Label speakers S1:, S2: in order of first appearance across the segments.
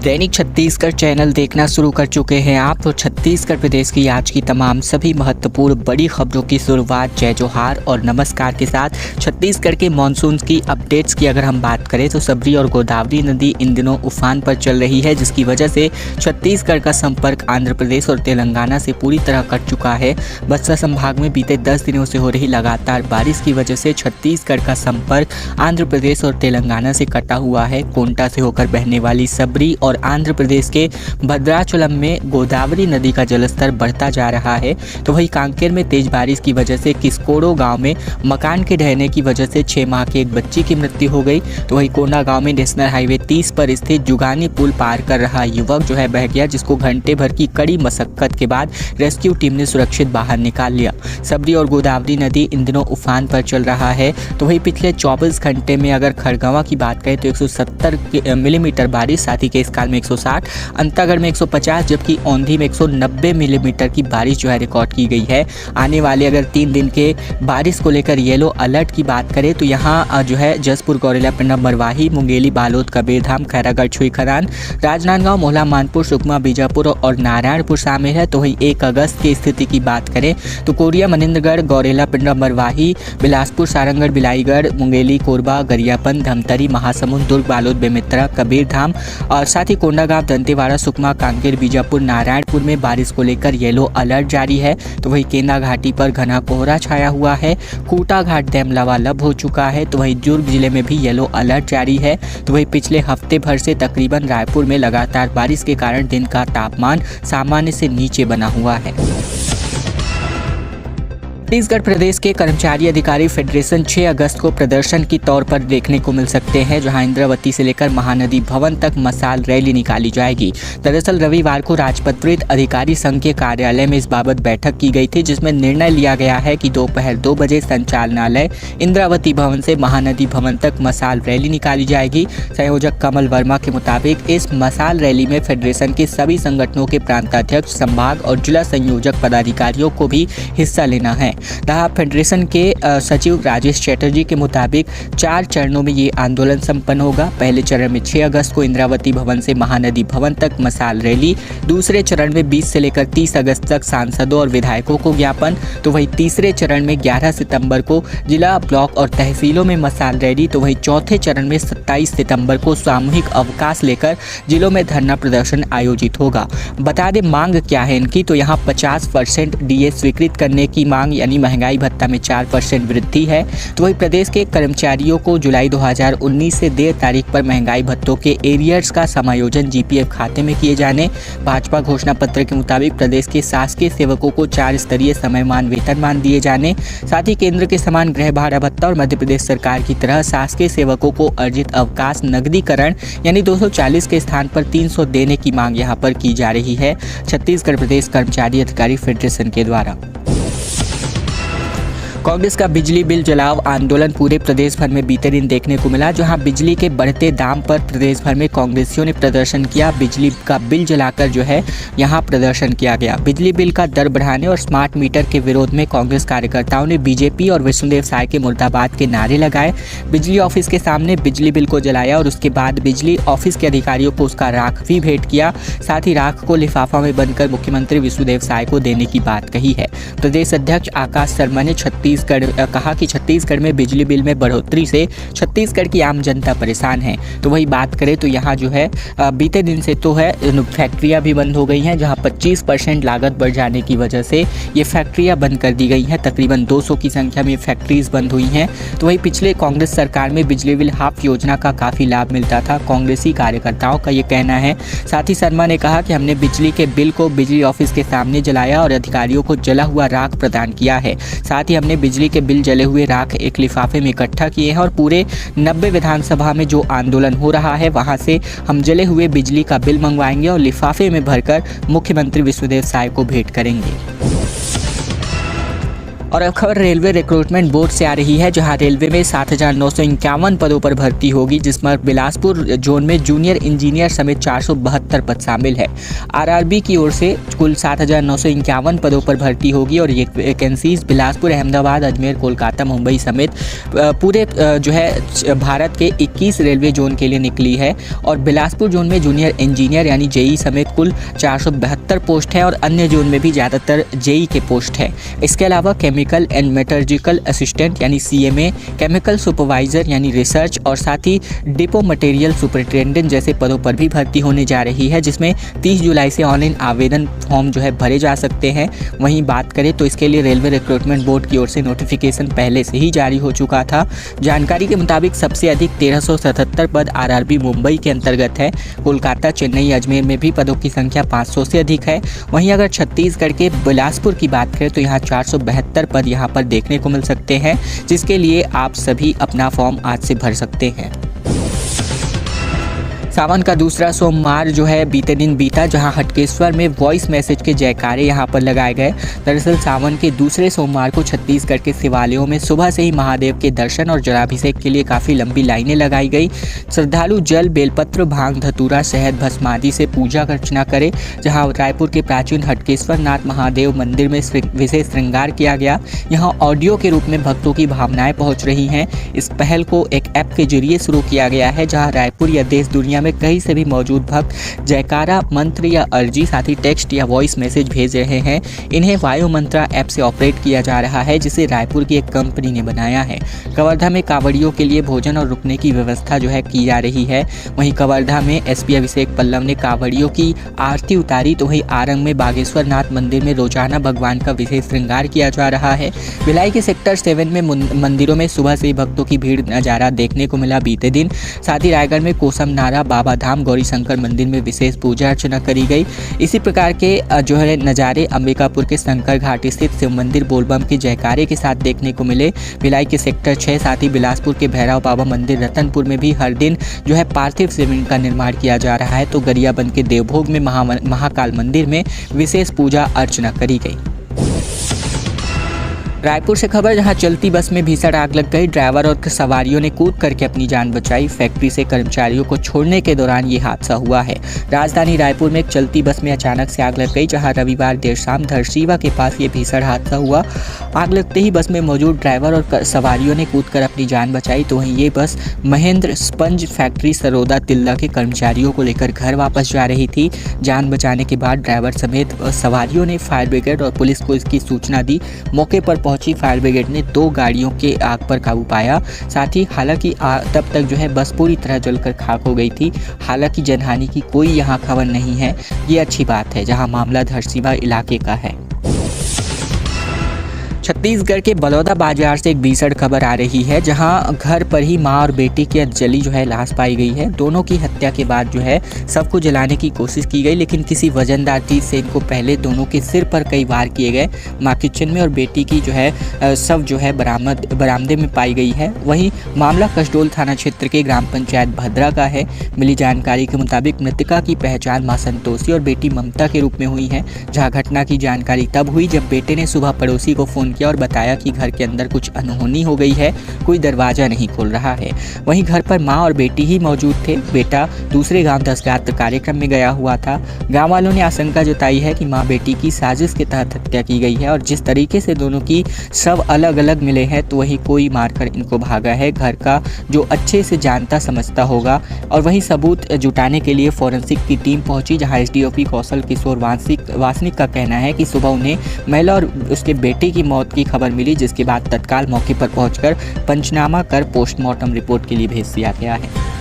S1: दैनिक Chhattisgarh channel देखना शुरू कर चुके हैं आप तो छत्तीसगढ़ प्रदेश की आज की तमाम सभी महत्वपूर्ण बड़ी खबरों की शुरुआत जय जोहार और नमस्कार के साथ छत्तीसगढ़ के मानसून की अपडेट्स की अगर हम बात करें तो सबरी और गोदावरी नदी इन दिनों उफान पर चल रही है, जिसकी वजह से छत्तीसगढ़ का संपर्क आंध्र प्रदेश और तेलंगाना से पूरी तरह कट चुका है। बस्तर संभाग में बीते 10 दिनों से हो रही लगातार बारिश की वजह से छत्तीसगढ़ का संपर्क आंध्र प्रदेश और तेलंगाना से कटा हुआ है। कोंटा से होकर बहने वाली सबरी और आंध्र प्रदेश के भद्राचलम में गोदावरी नदी का जलस्तर बढ़ता जा रहा है। तो वहीं कांकेर में तेज बारिश की वजह से किस्कोड़ो गांव में मकान के ढहने की वजह से 6 माह की एक बच्ची की मृत्यु हो गई। तो वहीं कोंडा गांव में नेशनल हाईवे 30 पर स्थित जुगानी पुल पार कर रहा युवक जो है बह गया, जिसको घंटे भर की कड़ी मशक्कत के बाद रेस्क्यू टीम ने सुरक्षित बाहर निकाल लिया। सबरी और गोदावरी नदी इन दिनों उफान पर चल रहा है। तो वहीं पिछले 24 घंटे में अगर खड़गवां की बात करें तो 170 मिलीमीटर बारिश, साथ ही के काल में 160, अंतागढ़ में 150, जबकि औंधी में 190 मिलीमीटर की बारिश जो है रिकॉर्ड की गई है। आने वाले अगर 3 दिन के बारिश को लेकर येलो अलर्ट की बात करें तो यहाँ जो है जसपुर, गौरेला, पिंडा, मरवाही, मुंगेली, बालोद, कबीरधाम, खैरागढ़, छुईखदान, राजनांदगांव, मोहला, मानपुर, सुकमा, बीजापुर और नारायणपुर शामिल है। तो वहीं 1 अगस्त की स्थिति की बात करें तो कोरिया, मनिंद्रगढ़, गौरेला, पिंडा, मरवाही, बिलासपुर, सारंगढ़, बिलाईगढ़, मुंगेली, कोरबा, गरियापन, धमतरी, महासमुंद, दुर्ग, बालोद, बेमेतरा, कबीरधाम और साथ ही कोंडागांव, दंतेवाड़ा, सुकमा, कांकेर, बीजापुर, नारायणपुर में बारिश को लेकर येलो अलर्ट जारी है। तो वहीं केंदा घाटी पर घना कोहरा छाया हुआ है। खूटा घाट डैम लबालब हो चुका है। तो वहीं दुर्ग जिले में भी येलो अलर्ट जारी है। तो वहीं पिछले हफ्ते भर से तकरीबन रायपुर में लगातार बारिश के कारण दिन का तापमान सामान्य से नीचे बना हुआ है। छत्तीसगढ़ प्रदेश के कर्मचारी अधिकारी फेडरेशन 6 अगस्त को प्रदर्शन की तौर पर देखने को मिल सकते हैं, जहां इंद्रावती से लेकर महानदी भवन तक मसाल रैली निकाली जाएगी। दरअसल रविवार को राजपत्रित अधिकारी संघ के कार्यालय में इस बाबत बैठक की गई थी, जिसमें निर्णय लिया गया है कि दोपहर 2 बजे संचालनालय इंद्रावती भवन से महानदी भवन तक मसाल रैली निकाली जाएगी। संयोजक कमल वर्मा के मुताबिक इस मसाल रैली में फेडरेशन के सभी संगठनों के प्रांताध्यक्ष, संभाग और जिला संयोजक पदाधिकारियों को भी हिस्सा लेना है। फेडरेशन के सचिव राजेश चैटर्जी के मुताबिक 4 चरणों में ये आंदोलन संपन्न होगा। पहले चरण में 6 अगस्त को इंद्रावती भवन से महानदी भवन तक मसाल रैली, दूसरे चरण में 20 से लेकर 30 अगस्त तक सांसदों और विधायकों को ज्ञापन। तो वहीं तीसरे चरण में 11 सितंबर को जिला, ब्लॉक और तहसीलों में मसाल रैली। तो वहीं चौथे चरण में 27 सितंबर को सामूहिक अवकाश लेकर जिलों में धरना प्रदर्शन आयोजित होगा। बता दें मांग क्या है इनकी, तो यहाँ 50% डीए स्वीकृत करने की मांग, यानी महंगाई भत्ता में 4% वृद्धि है। तो वही प्रदेश के कर्मचारियों को जुलाई 2019 से 1.5 तारीख पर महंगाई भत्तों के एरियर्स का समायोजन जीपीएफ खाते में किए जाने। भाजपा घोषणा पत्र के मुताबिक प्रदेश के शासकीय सेवकों को 4 स्तरीय समयमान वेतनमान दिए जाने। साथ ही केंद्र के समान गृह भाड़ा भत्ता और मध्य प्रदेश सरकार की तरह शासकीय सेवकों को अर्जित अवकाश नकदीकरण यानी 240 के स्थान पर 300 देने की मांग यहाँ पर की जा रही है छत्तीसगढ़ प्रदेश कर्मचारी अधिकारी फेडरेशन के द्वारा। कांग्रेस का बिजली बिल जलाओ आंदोलन पूरे प्रदेश भर में बीते दिन देखने को मिला, जहां बिजली के बढ़ते दाम पर प्रदेश भर में कांग्रेसियों ने प्रदर्शन किया। बिजली का बिल जलाकर जो है यहां प्रदर्शन किया गया। बिजली बिल का दर बढ़ाने और स्मार्ट मीटर के विरोध में कांग्रेस कार्यकर्ताओं ने बीजेपी और विष्णुदेव साय के मुर्दाबाद के नारे लगाए। बिजली ऑफिस के सामने बिजली बिल को जलाया और उसके बाद बिजली ऑफिस के अधिकारियों को उसका राख भी भेंट किया। साथ ही राख को लिफाफा में बंद मुख्यमंत्री विष्णुदेव साय को देने की बात कही है। प्रदेश अध्यक्ष आकाश शर्मा ने कहा कि छत्तीसगढ़ में बिजली बिल में बढ़ोतरी से छत्तीसगढ़ की आम जनता परेशान है। तो वही बात करें तो यहाँ जो है बीते दिन से तो है फैक्ट्रियाँ भी बंद हो गई हैं, जहाँ 25% लागत बढ़ जाने की वजह से ये फैक्ट्रियाँ बंद कर दी गई हैं। तकरीबन 200 की संख्या में फैक्ट्रीज बंद हुई हैं। तो वही पिछले कांग्रेस सरकार में बिजली बिल हाफ योजना का काफ़ी लाभ मिलता था, कांग्रेसी कार्यकर्ताओं का ये कहना है। साथ ही शर्मा ने कहा कि हमने बिजली के बिल को बिजली ऑफिस के सामने जलाया और अधिकारियों को जला हुआ राख प्रदान किया है। साथ ही हमने बिजली के बिल जले हुए राख एक लिफाफे में इकट्ठा किए हैं और पूरे 90 विधानसभा में जो आंदोलन हो रहा है वहां से हम जले हुए बिजली का बिल मंगवाएंगे और लिफाफे में भरकर मुख्यमंत्री विष्णुदेव साय को भेंट करेंगे। और अब खबर रेलवे रिक्रूटमेंट बोर्ड से आ रही है, जहां रेलवे में 7,951 पदों पर भर्ती होगी, जिसमें बिलासपुर जोन में जूनियर इंजीनियर समेत 472 पद शामिल है। आरआरबी की ओर से कुल 7,951 पदों पर भर्ती होगी और ये वैकेंसीज बिलासपुर, अहमदाबाद, अजमेर, कोलकाता, मुंबई समेत पूरे जो है भारत के 21 रेलवे जोन के लिए निकली है। और बिलासपुर जोन में जूनियर इंजीनियर यानी जेई समेत कुल 472 पोस्ट है और अन्य जोन में भी ज़्यादातर जेई के पोस्ट है। इसके अलावा केमिकल एंड मेटलर्जिकल असिस्टेंट यानी सीएमए, केमिकल सुपरवाइजर यानी रिसर्च और साथ ही डिपो मटेरियल सुपरिटेंडेंट जैसे पदों पर भी भर्ती होने जा रही है, जिसमें 30 जुलाई से ऑनलाइन आवेदन फॉर्म जो है भरे जा सकते हैं। वहीं बात करें तो इसके लिए रेलवे रिक्रूटमेंट बोर्ड की ओर से नोटिफिकेशन पहले से ही जारी हो चुका था। जानकारी के मुताबिक सबसे अधिक 1377 पद आरआरबी मुंबई के अंतर्गत है। कोलकाता, चेन्नई, अजमेर में भी पदों की संख्या 500 से अधिक है। वहीं अगर छत्तीसगढ़ के बिलासपुर की बात करें तो यहाँ 472 पद यहाँ पर देखने को मिल सकते हैं, जिसके लिए आप सभी अपना फॉर्म आज से भर सकते हैं। सावन का दूसरा सोमवार जो है बीते दिन बीता, जहां हटकेश्वर में वॉइस मैसेज के जयकारे यहां पर लगाए गए। दरअसल सावन के दूसरे सोमवार को छत्तीसगढ़ के शिवालयों में सुबह से ही महादेव के दर्शन और जलाभिषेक के लिए काफ़ी लंबी लाइनें लगाई गई। श्रद्धालु जल, बेलपत्र, भांग, धतूरा, शहद, भस्म आदि से पूजा अर्चना करें। जहाँ रायपुर के प्राचीन हटकेश्वर नाथ महादेव मंदिर में विशेष श्रृंगार किया गया। यहाँ ऑडियो के रूप में भक्तों की भावनाएं पहुँच रही हैं। इस पहल को एक ऐप के जरिए शुरू किया गया है, जहाँ रायपुर या देश दुनिया में कहीं से भी मौजूद भक्त जयकारा, मंत्र या अर्जी, साथ ही टेक्स्ट या वॉइस मैसेज भेज रहे हैं। इन्हें वायु मंत्रा ऐप से ऑपरेट किया जा रहा है, जिसे रायपुर की एक कंपनी ने बनाया है। कवर्धा में कांवड़ियों के लिए भोजन और रुकने की व्यवस्था जो है की जा रही है। वहीं कवर्धा में एसपी अभिषेक पल्लव ने कांवड़ियों की आरती उतारी, तो वहीं आरंग में बागेश्वर नाथ मंदिर में रोजाना भगवान का विशेष श्रृंगार किया जा रहा है। भिलाई के सेक्टर 7 में मंदिरों में सुबह से ही भक्तों की भीड़ नजारा देखने को मिला बीते दिन। साथ ही रायगढ़ में कोसम नारा, बाबा धाम, गौरी शंकर मंदिर में विशेष पूजा अर्चना करी गई। इसी प्रकार के जो है नज़ारे अंबिकापुर के शंकर घाट स्थित शिव मंदिर बोलबम के जयकारे के साथ देखने को मिले। भिलाई के सेक्टर 6, साथ ही बिलासपुर के भैरव बाबा मंदिर, रतनपुर में भी हर दिन जो है पार्थिव शिवलिंग का निर्माण किया जा रहा है। तो गरियाबंद के देवभोग में महाकाल मंदिर में विशेष पूजा अर्चना करी गई। रायपुर से खबर, जहां चलती बस में भीषण आग लग गई। ड्राइवर और सवारियों ने कूद करके अपनी जान बचाई। फैक्ट्री से कर्मचारियों को छोड़ने के दौरान ये हादसा हुआ है। राजधानी रायपुर में एक चलती बस में अचानक से आग लग गई, जहां रविवार देर शाम धरसीवा के पास ये भीषण हादसा हुआ। आग लगते ही बस में मौजूद ड्राइवर और सवारियों ने कूदकर अपनी जान बचाई। तो वहीं ये बस महेंद्र स्पंज फैक्ट्री सरोदा तिल्ला के कर्मचारियों को लेकर घर वापस जा रही थी। जान बचाने के बाद ड्राइवर समेत सवारियों ने फायर ब्रिगेड और पुलिस को इसकी सूचना दी। मौके पर पहुंची फायर ब्रिगेड ने 2 गाड़ियों के आग पर काबू पाया। साथ ही हालांकि तब तक जो है बस पूरी तरह जलकर खाक हो गई थी। हालांकि जनहानि की कोई यहाँ खबर नहीं है, ये अच्छी बात है, जहां मामला धरसीवा इलाके का है। छत्तीसगढ़ के बलौदा बाजार से एक भीषण खबर आ रही है, जहां घर पर ही मां और बेटी की जली जो है लाश पाई गई है। दोनों की हत्या के बाद जो है सबको जलाने की कोशिश की गई, लेकिन किसी वजनदार चीज से इनको पहले दोनों के सिर पर कई वार किए गए। मां किचन में और बेटी की जो है शव जो है बरामदे में पाई गई है। वहीं मामला कसडोल थाना क्षेत्र के ग्राम पंचायत भद्रा का है। मिली जानकारी के मुताबिक मृतका की पहचान मां संतोषी और बेटी ममता के रूप में हुई है। जहाँ घटना की जानकारी तब हुई जब बेटे ने सुबह पड़ोसी को फोन किया और बताया कि घर के अंदर कुछ अनहोनी हो गई है, कोई दरवाजा नहीं खुल रहा है। वहीं घर पर मां और बेटी ही मौजूद थे। बेटा दूसरे गांव 10 रात कार्यक्रम में गया हुआ था। गांव वालों ने आशंका जताई है कि मां बेटी की साजिश के तहत हत्या की गई है और जिस तरीके से दोनों की शव अलग अलग मिले हैं, तो वही कोई मारकर इनको भागा है, घर का जो अच्छे से जानता समझता होगा। और वहीं सबूत जुटाने के लिए फोरेंसिक की टीम पहुंची, जहां एसडीओपी कौशल किशोर वासनिक का कहना है कि सुबह उन्हें महिला और उसके बेटे की मौत की खबर मिली, जिसके बाद तत्काल मौके पर पहुंचकर पंचनामा कर पोस्टमार्टम रिपोर्ट के लिए भेज दिया गया है।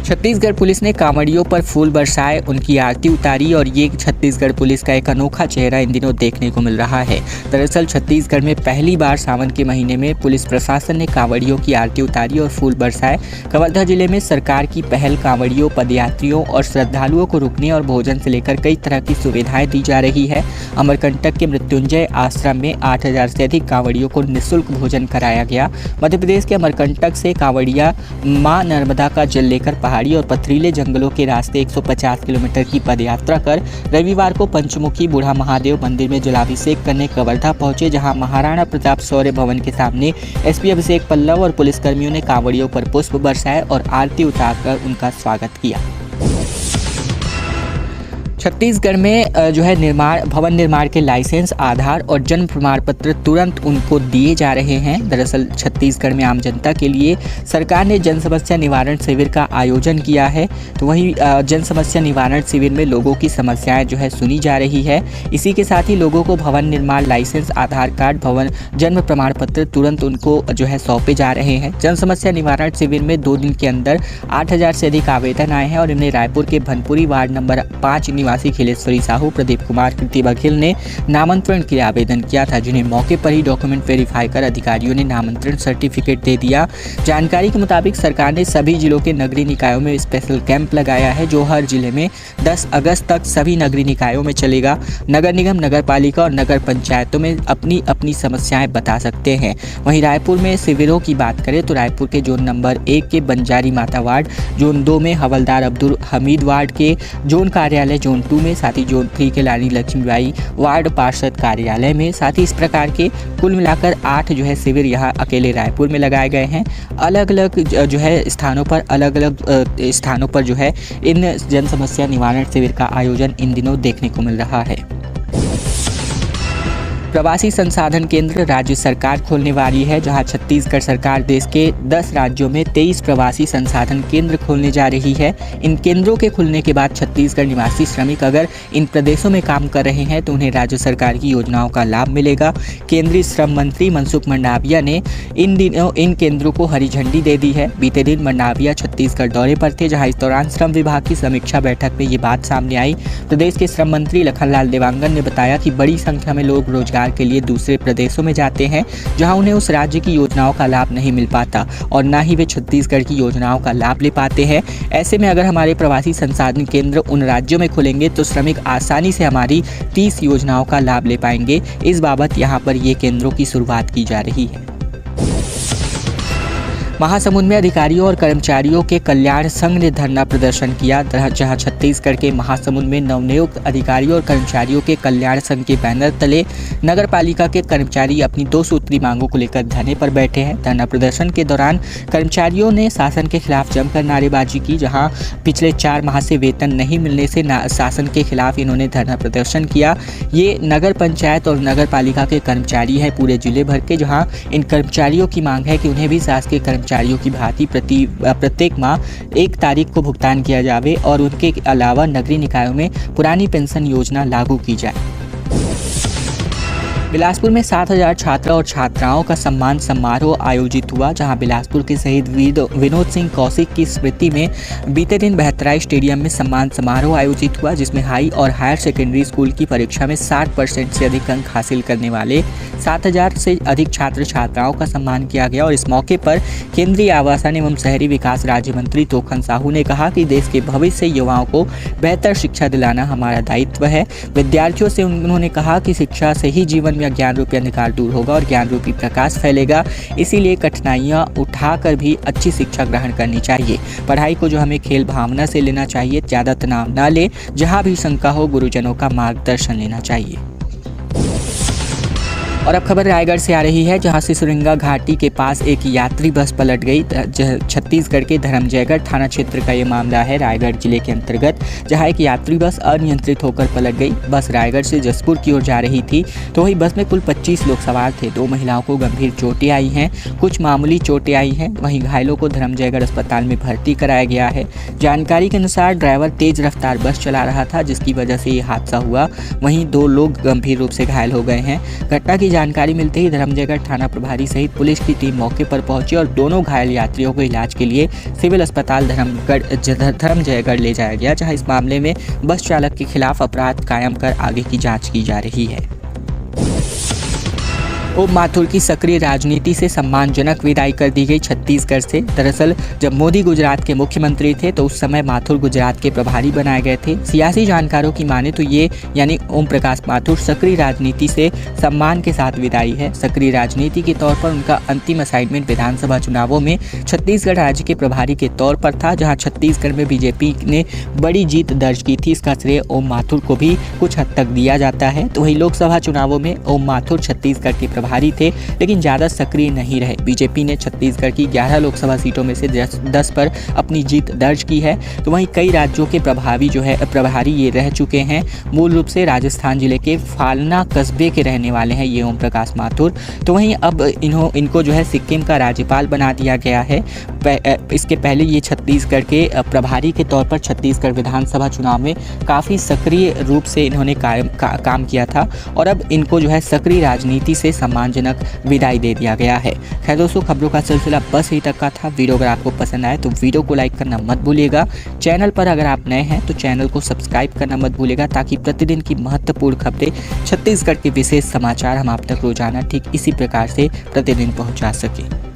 S1: छत्तीसगढ़ पुलिस ने कांवड़ियों पर फूल बरसाए, उनकी आरती उतारी और ये छत्तीसगढ़ पुलिस का एक अनोखा चेहरा इन दिनों देखने को मिल रहा है। दरअसल छत्तीसगढ़ में पहली बार सावन के महीने में पुलिस प्रशासन ने कांवड़ियों की आरती उतारी और फूल बरसाए। कवर्धा जिले में सरकार की पहल कांवड़ियों, पदयात्रियों और श्रद्धालुओं को रुकने और भोजन से लेकर कई तरह की सुविधाएं दी जा रही है। अमरकंटक के मृत्युंजय आश्रम में 8,000 से अधिक कांवड़ियों को निःशुल्क भोजन कराया गया। मध्य प्रदेश के अमरकंटक से कांवड़िया मां नर्मदा का जल लेकर पहाड़ पहाड़ी और पथरीले जंगलों के रास्ते 150 किलोमीटर की पदयात्रा कर रविवार को पंचमुखी बूढ़ा महादेव मंदिर में जलाभिषेक करने कवर्धा पहुंचे, जहां महाराणा प्रताप शौर्य भवन के सामने एसपी अभिषेक पल्लव और पुलिसकर्मियों ने कांवड़ियों पर पुष्प बरसाए और आरती उतारकर उनका स्वागत किया। छत्तीसगढ़ में जो है भवन निर्माण के लाइसेंस, आधार और जन्म प्रमाण पत्र तुरंत उनको दिए जा रहे हैं। दरअसल छत्तीसगढ़ में आम जनता के लिए सरकार ने जन समस्या निवारण शिविर का आयोजन किया है। तो वहीं जन समस्या निवारण शिविर में लोगों की समस्याएं जो है सुनी जा रही है। इसी के साथ ही लोगों को भवन निर्माण लाइसेंस, आधार कार्ड, भवन जन्म प्रमाण पत्र तुरंत उनको जो है सौंपे जा रहे हैं। जन समस्या निवारण शिविर में 2 दिन के अंदर 8000 से अधिक आवेदन आए हैं और इन्हें रायपुर के भनपुरी वार्ड नंबर 5 निवासी खिलेश्वरी साहू, प्रदीप कुमार, कृति बघेल ने नामांतरण के लिए आवेदन किया था, जिन्हें मौके पर ही डॉक्यूमेंट वेरीफाई कर अधिकारियों ने नामांतरण सर्टिफिकेट दे दिया। जानकारी के मुताबिक सरकार ने सभी जिलों के नगरीय निकायों में स्पेशल कैंप लगाया है, जो हर जिले में 10 अगस्त तक सभी नगरीय निकायों में चलेगा। नगर निगम, नगर पालिका और नगर पंचायतों में अपनी अपनी समस्याएं बता सकते हैं। वहीं रायपुर में शिविरों की बात करें तो रायपुर के जोन नंबर 1 के बंजारी माता वार्ड, जोन 2 में हवलदार अब्दुल हमीद वार्ड के जोन कार्यालय, जोन 2 में, साथ ही जोन 3 के रानी लक्ष्मीबाई वार्ड पार्षद कार्यालय में, साथ ही इस प्रकार के कुल मिलाकर 8 जो है शिविर यहाँ अकेले रायपुर में लगाए गए हैं। अलग अलग जो है स्थानों पर जो है इन जन समस्या निवारण शिविर का आयोजन इन दिनों देखने को मिल रहा है। प्रवासी संसाधन केंद्र राज्य सरकार खोलने वाली है, जहां छत्तीसगढ़ सरकार देश के 10 राज्यों में 23 प्रवासी संसाधन केंद्र खोलने जा रही है। इन केंद्रों के खुलने के बाद छत्तीसगढ़ निवासी श्रमिक अगर इन प्रदेशों में काम कर रहे हैं तो उन्हें राज्य सरकार की योजनाओं का लाभ मिलेगा। केंद्रीय श्रम मंत्री मनसुख मंडाविया ने इन दिनों इन केंद्रों को हरी झंडी दे दी है। बीते दिन मंडाविया छत्तीसगढ़ दौरे पर थे, जहाँ इस दौरान श्रम विभाग की समीक्षा बैठक में ये बात सामने आई। प्रदेश के श्रम मंत्री लखनलाल देवांगन ने बताया कि बड़ी संख्या में लोग रोजगार के लिए दूसरे प्रदेशों में जाते हैं, जहां उन्हें उस राज्य की योजनाओं का लाभ नहीं मिल पाता और ना ही वे छत्तीसगढ़ की योजनाओं का लाभ ले पाते हैं। ऐसे में अगर हमारे प्रवासी संसाधन केंद्र उन राज्यों में खुलेंगे तो श्रमिक आसानी से हमारी 30 योजनाओं का लाभ ले पाएंगे। इस बाबत यहां पर ये केंद्रों की शुरुआत की जा रही है। महासमुंद में अधिकारियों और कर्मचारियों के कल्याण संघ ने धरना प्रदर्शन किया, जहां छत्तीसगढ़ के महासमुंद में नवनियुक्त अधिकारियों और कर्मचारियों के कल्याण संघ के बैनर तले नगर पालिका के कर्मचारी अपनी 2 सूत्री मांगों को लेकर धरने पर बैठे हैं। धरना प्रदर्शन के दौरान कर्मचारियों ने शासन के खिलाफ जमकर नारेबाजी की, जहां पिछले 4 माह से वेतन नहीं मिलने से शासन के खिलाफ इन्होंने धरना प्रदर्शन किया। ये नगर पंचायत और नगर पालिका के कर्मचारी हैं पूरे जिले भर के, जहाँ इन कर्मचारियों की मांग है कि उन्हें भी शासकीय कर्मचारियों की भांति प्रत्येक माह 1 तारीख को भुगतान किया जावे और उनके अलावा नगरीय निकायों में पुरानी पेंशन योजना लागू की जाए। बिलासपुर में 7000 छात्र और छात्राओं का सम्मान समारोह आयोजित हुआ, जहां बिलासपुर के शहीद विनोद सिंह कौशिक की स्मृति में बीते दिन बहतराई स्टेडियम में सम्मान समारोह आयोजित हुआ, जिसमें हाई और हायर सेकेंडरी स्कूल की परीक्षा में 60% से अधिक अंक हासिल करने वाले 7000 से अधिक छात्र छात्राओं का सम्मान किया गया। और इस मौके पर केंद्रीय आवासन एवं शहरी विकास राज्य मंत्री तोखन साहू ने कहा कि देश के भविष्य युवाओं को बेहतर शिक्षा दिलाना हमारा दायित्व है। विद्यार्थियों से उन्होंने कहा कि शिक्षा से ही जीवन में ज्ञान रूपी अंधकार दूर होगा और ज्ञान रूपी प्रकाश फैलेगा। इसीलिए कठिनाइयां उठाकर भी अच्छी शिक्षा ग्रहण करनी चाहिए। पढ़ाई को जो हमें खेल भावना से लेना चाहिए, ज़्यादा तनाव ना ले। जहां भी शंका हो गुरुजनों का मार्गदर्शन लेना चाहिए। और अब खबर रायगढ़ से आ रही है, जहां सिसुरिंगा घाटी के पास एक यात्री बस पलट गई। छत्तीसगढ़ के धर्मजयगढ़ थाना क्षेत्र का ये मामला है, रायगढ़ जिले के अंतर्गत, जहां एक यात्री बस अनियंत्रित होकर पलट गई। बस रायगढ़ से जसपुर की ओर जा रही थी, तो वही बस में कुल 25 लोग सवार थे। 2 महिलाओं को गंभीर चोटें आई हैं, कुछ मामूली चोटें आई हैं। वहीं घायलों को धर्मजयगढ़ अस्पताल में भर्ती कराया गया है। जानकारी के अनुसार ड्राइवर तेज रफ्तार बस चला रहा था, जिसकी वजह से ये हादसा हुआ। वहीं 2 लोग गंभीर रूप से घायल हो गए हैं। घटना की जानकारी मिलते ही धर्मजयगढ़ थाना प्रभारी सहित पुलिस की टीम मौके पर पहुंची और दोनों घायल यात्रियों को इलाज के लिए सिविल अस्पताल धर्मजयगढ़ ले जाया गया, जहां इस मामले में बस चालक के खिलाफ अपराध कायम कर आगे की जांच की जा रही है। ओम माथुर की सक्रिय राजनीति से सम्मानजनक विदाई कर दी गई छत्तीसगढ़ से। दरअसल जब मोदी गुजरात के मुख्यमंत्री थे तो उस समय माथुर गुजरात के प्रभारी बनाए गए थे। सियासी जानकारों की माने तो ये यानी ओम प्रकाश माथुर सक्रिय राजनीति से सम्मान के साथ विदाई है। सक्रिय राजनीति के तौर पर उनका अंतिम असाइनमेंट विधानसभा चुनावों में छत्तीसगढ़ राज्य के प्रभारी के तौर पर था, जहां छत्तीसगढ़ में बीजेपी ने बड़ी जीत दर्ज की थी। इसका श्रेय ओम माथुर को भी कुछ हद तक दिया जाता है। तो वही लोकसभा चुनावों में ओम माथुर छत्तीसगढ़ के प्रभारी थे, लेकिन ज़्यादा सक्रिय नहीं रहे। बीजेपी ने छत्तीसगढ़ की 11 लोकसभा सीटों में से 10 पर अपनी जीत दर्ज की है। तो वहीं कई राज्यों के प्रभारी ये रह चुके हैं। मूल रूप से राजस्थान जिले के फालना कस्बे के रहने वाले हैं ये ओम प्रकाश माथुर। तो वहीं अब इनको जो है सिक्किम का राज्यपाल बना दिया गया है। इसके पहले ये छत्तीसगढ़ के प्रभारी के तौर पर छत्तीसगढ़ विधानसभा चुनाव में काफ़ी सक्रिय रूप से इन्होंने काम किया था और अब इनको जो है सक्रिय राजनीति से सम्मानजनक विदाई दे दिया गया है। खैर दोस्तों, खबरों का सिलसिला बस यहीं तक का था। वीडियो अगर आपको पसंद आए तो वीडियो को लाइक करना मत भूलिएगा। चैनल पर अगर आप नए हैं तो चैनल को सब्सक्राइब करना मत भूलिएगा, ताकि प्रतिदिन की महत्वपूर्ण खबरें, छत्तीसगढ़ के विशेष समाचार हम आप तक रोजाना ठीक इसी प्रकार से प्रतिदिन पहुंचा सकें।